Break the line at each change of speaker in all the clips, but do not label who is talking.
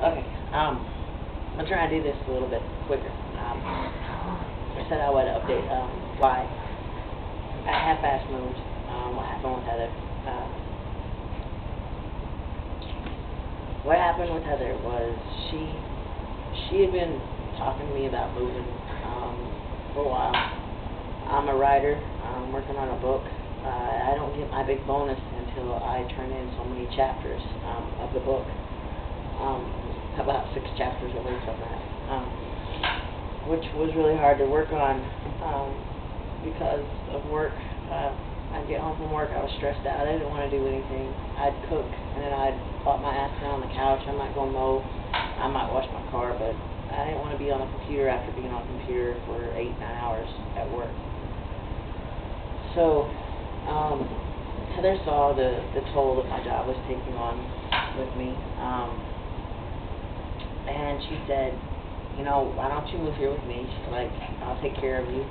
Okay, I'm gonna try and do this a little bit quicker. I said I would update why I half-assed moved. What happened with Heather? What happened with Heather was she had been talking to me about moving for a while. I'm a writer. I'm working on a book. I don't get my big bonus until I turn in so many chapters of the book. About 6 chapters at least of that, which was really hard to work on because of work. I'd get home from work, I was stressed out, I didn't want to do anything. I'd cook, and then I'd plop my ass down on the couch, I might go mow, I might wash my car, but I didn't want to be on the computer after being on the computer for 8-9 hours at work. So, Heather saw the toll that my job was taking on with me. And she said, you know, why don't you move here with me? She's like, I'll take care of you.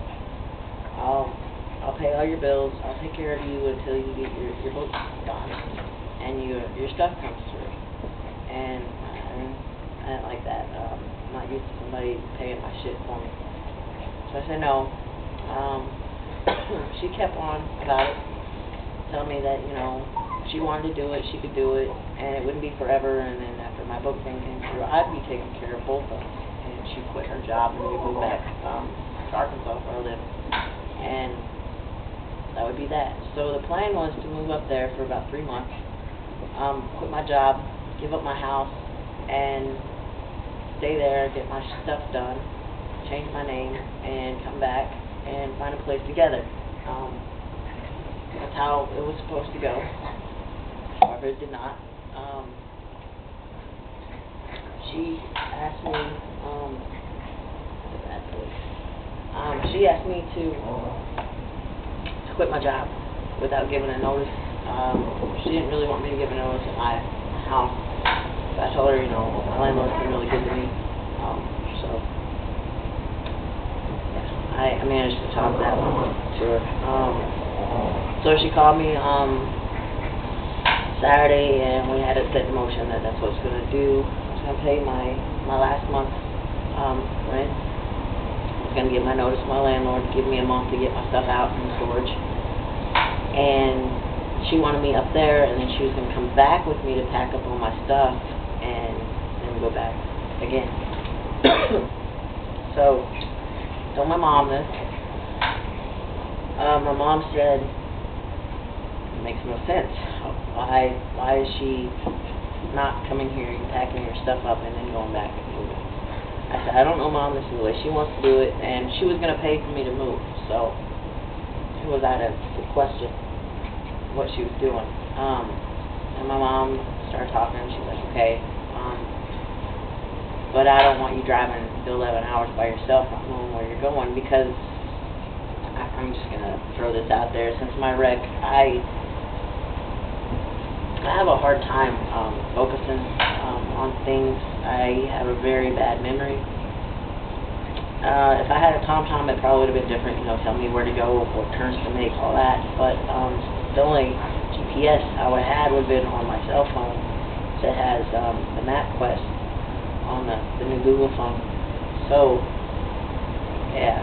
I'll pay all your bills. I'll take care of you until you get your book done and your stuff comes through. And I didn't like that. I'm not used to somebody paying my shit for me. So I said no. She kept on about it, telling me that, you know, she wanted to do it, she could do it, and it wouldn't be forever, and then after my book thing came through, I'd be taking care of both of them. And she quit her job, and we moved back to Arkansas where I live, and that would be that. So the plan was to move up there for about 3 months, quit my job, give up my house, and stay there, get my stuff done, change my name, and come back and find a place together. That's how it was supposed to go. However, it did not. She asked me, she asked me to quit my job without giving a notice. She didn't really want me to give a notice at my house. So I told her, you know, my landlord's been really good to me. So yeah, I managed to talk that to her. So she called me Saturday, and we had it set in motion that that's what it's going to do. It's going to pay my last month's rent. It's going to give my notice to my landlord, give me a month to get my stuff out from storage. And she wanted me up there, and then she was going to come back with me to pack up all my stuff and then go back again. So, told my mom this. My mom said, it makes no sense. Why is she not coming here and packing her stuff up and then going back and moving? I said, I don't know, Mom, this is the way she wants to do it, and she was going to pay for me to move, so it was out of the question what she was doing. And my mom started talking, and she's like, okay, but I don't want you driving the 11 hours by yourself, not knowing where you're going, because I'm just going to throw this out there. Since my wreck, I have a hard time focusing on things. I have a very bad memory. If I had a TomTom, it probably would have been different, you know, tell me where to go, what turns to make, all that. But the only GPS I would have had would have been on my cell phone that has the MapQuest on the new Google phone. So, yeah.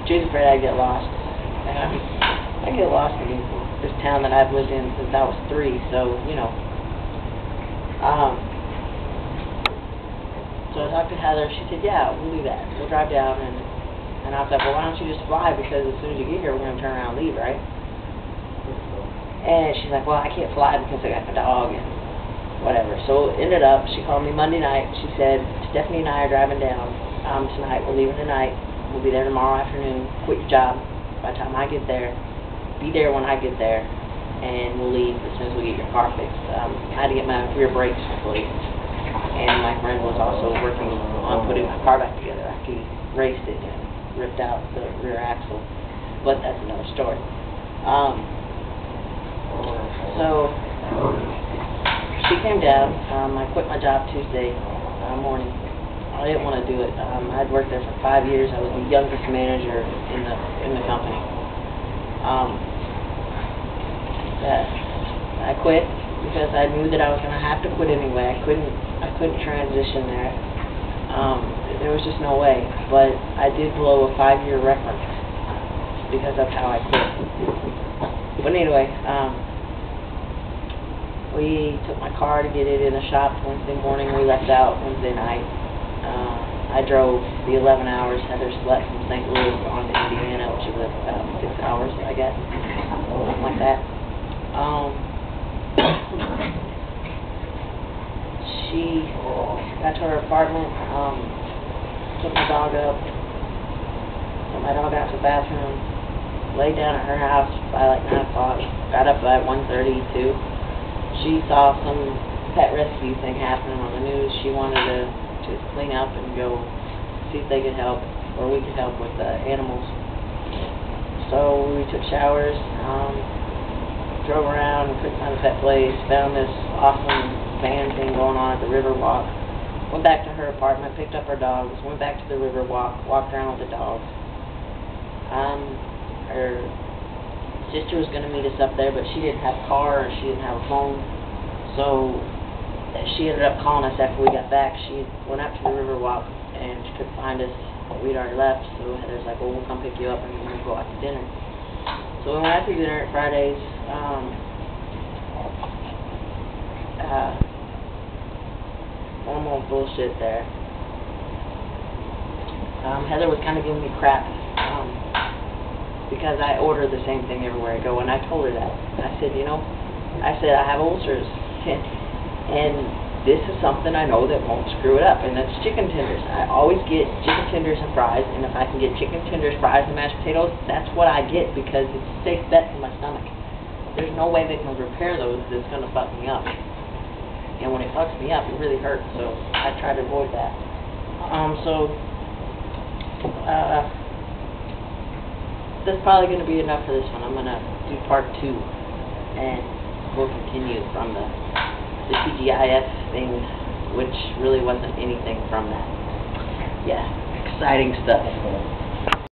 She's afraid I'd get lost. I get lost in this town that I've lived in since I was 3, so, you know. So I talked to Heather. She said, yeah, we'll do that. We'll drive down. And I was like, well, why don't you just fly? Because as soon as you get here, we're going to turn around and leave, right? And she's like, well, I can't fly because I got the dog and whatever. So it ended up, she called me Monday night. She said, Stephanie and I are driving down tonight. We're leaving tonight. We'll be there tomorrow afternoon. Quit your job by the time I get there. Be there when I get there. And we'll leave as soon as we get your car fixed. I had to get my rear brakes replaced. And my friend was also working on putting my car back together after he raced it and ripped out the rear axle. But that's another story. So she came down. I quit my job Tuesday morning. I didn't want to do it. I'd worked there for 5 years. I was the youngest manager in the company. I quit. because I knew that I was going to have to quit anyway. I couldn't transition there. There was just no way. But I did blow a 5-year record because of how I quit. But anyway, we took my car to get it in the shop Wednesday morning. We left out Wednesday night. I drove the 11 hours. Heather slept from St. Louis on to Indiana, which is about 6 hours, I guess, something like that. She got to her apartment, took my dog up, took my dog out to the bathroom, laid down at her house by like 9 o'clock, got up at 1:32. She saw some pet rescue thing happening on the news. She wanted to clean up and go see if they could help, or we could help with the animals. So we took showers, drove around, couldn't find a pet place, found this awesome van thing going on at the Riverwalk, went back to her apartment, picked up her dogs, went back to the Riverwalk, walked around with the dogs. Her sister was going to meet us up there, but she didn't have a car, or she didn't have a phone, so she ended up calling us after we got back. She went up to the Riverwalk, and she couldn't find us. We'd already left, so Heather's like, well, we'll come pick you up, and we'll go out to dinner. So we went out to dinner at Fridays. Normal bullshit there. Heather was kind of giving me crap, because I order the same thing everywhere I go, and I told her that. I said, I have ulcers, and this is something I know that won't screw it up, and that's chicken tenders. I always get chicken tenders and fries, and if I can get chicken tenders, fries, and mashed potatoes, that's what I get, because it's a safe bet for my stomach. There's no way they can repair those that's going to fuck me up. And when it fucks me up, it really hurts, so I try to avoid that. That's probably going to be enough for this one. I'm going to do part 2, and we'll continue from the TGIF things, which really wasn't anything from that. Yeah, exciting stuff.